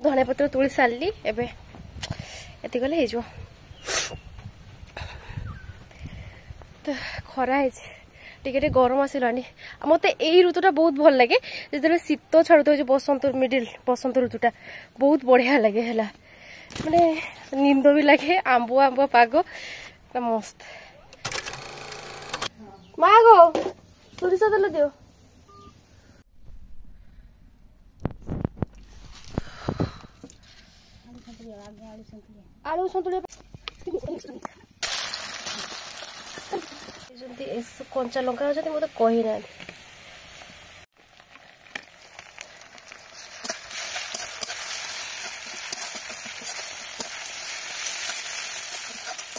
धनिया पत्र तोली सारी एबे एति गले हेजो तो खरा है टिके गरम आसलानी मत यही ऋतुटा बहुत भल लगे जो शीत छाड़ू जो बसंत मिडिल बसंत ऋतुटा बहुत बढ़िया लगे है माने नींद भी लगे आंबुआ आंबुआ पाग मस्त मागो तुरीस तेल दियो आलू सतुलिया कंचा लंका मत कही ना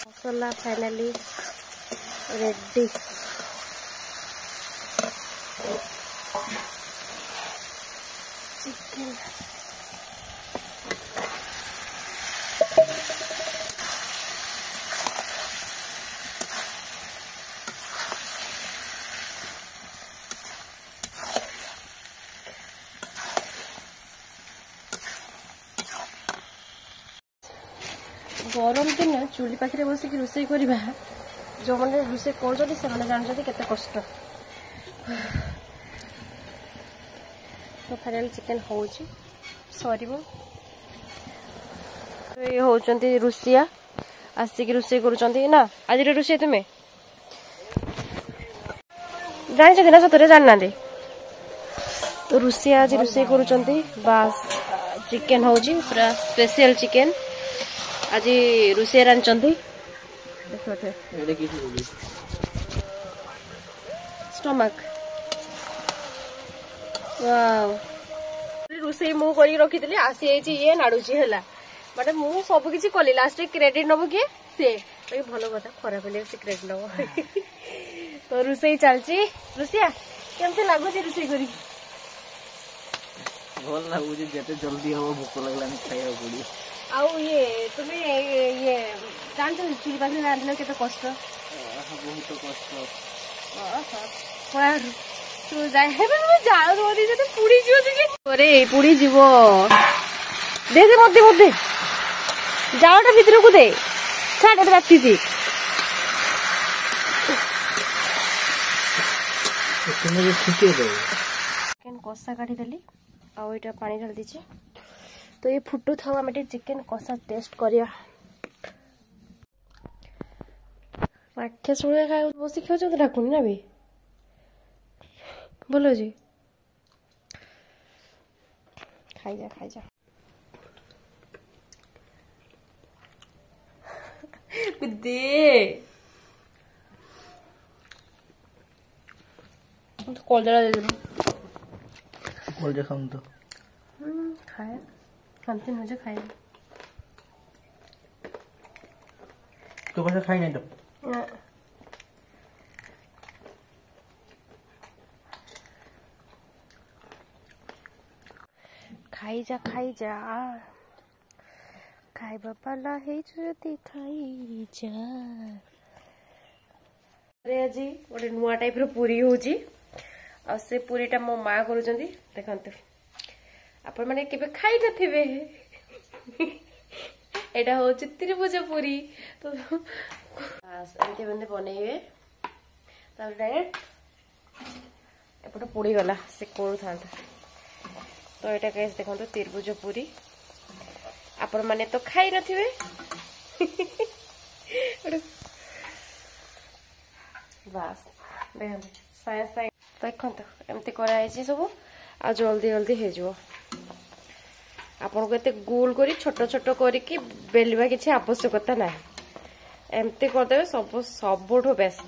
मसला फाइनली रेडी चिकन गरम दिन चूली पाखे बसिक रोसे करवा जो मैंने रोसे कर जानते केते कष्ट तो फाइनल चिकेन हो सर ये होती रुषिया आसिक रोसे करा आज रोसे तुम्हें जानी ना सतरे जाना तो रुषिया आज रोसे कर चिकेन हो पूरा स्पेशल चिकेन आज रोसे रांधि स्टमक रोसे मु कर रखी आसी ये नाड़ुची है बट मु सब किसी कली लास्ट क्रेडिट नब किए सी भल कथा खराब है से क्रेडिट नब तो रोसे चलती रोसिया केमती लगुच रोसे कर भल लगुच जिते जल्दी हम भोक लगला खाया पड़ी आउ ये तुम्हें ये जान चूली पाखे रांधल के कष्ट बहुत कष्ट तू जाए जाल पुड़ी पुड़ी जीव दे दे मत मत जालटा भितर को दे छाड़ राति कषा काढ़ीदेली आईटा पानी ढाल दीचे तो ये फुटू था आम चिकेन कषा टेस्ट करिया आखे शुणे खाए बस खाऊ डाकुनी ना भी बोलो जी खाई जा दे कलजा दे कलजा खाऊं तो खाया खाते मुझे खाया तो कैसे खाई नहीं तो खाई जा खाइबा पाला है जदी खाई जा अरे आज गोटे नुआ टाइप रो पूरी होची आ से पूरीटा मो माँ करूचंदी देखंतु आपण माने केबे खाई नथिबे एटा होची त्रिभुज पूरी तो बस एमती बंदे बनेइबे तार डायरेक्ट एपट पोड़ी गला से कोरु थांता तो एटा गाइस देखंतु त्रिभुज पूरी आपण माने तो खाई नथिबे बस देखंतु साय साय देखंतु एमती कराई छी सब आ जल्दी जल्दी हे जो आपन को एते गोल करी छोट छोट करी कि बेलवा किछि आवश्यकता ना एमती कर देबे सब सबठो बेस्ट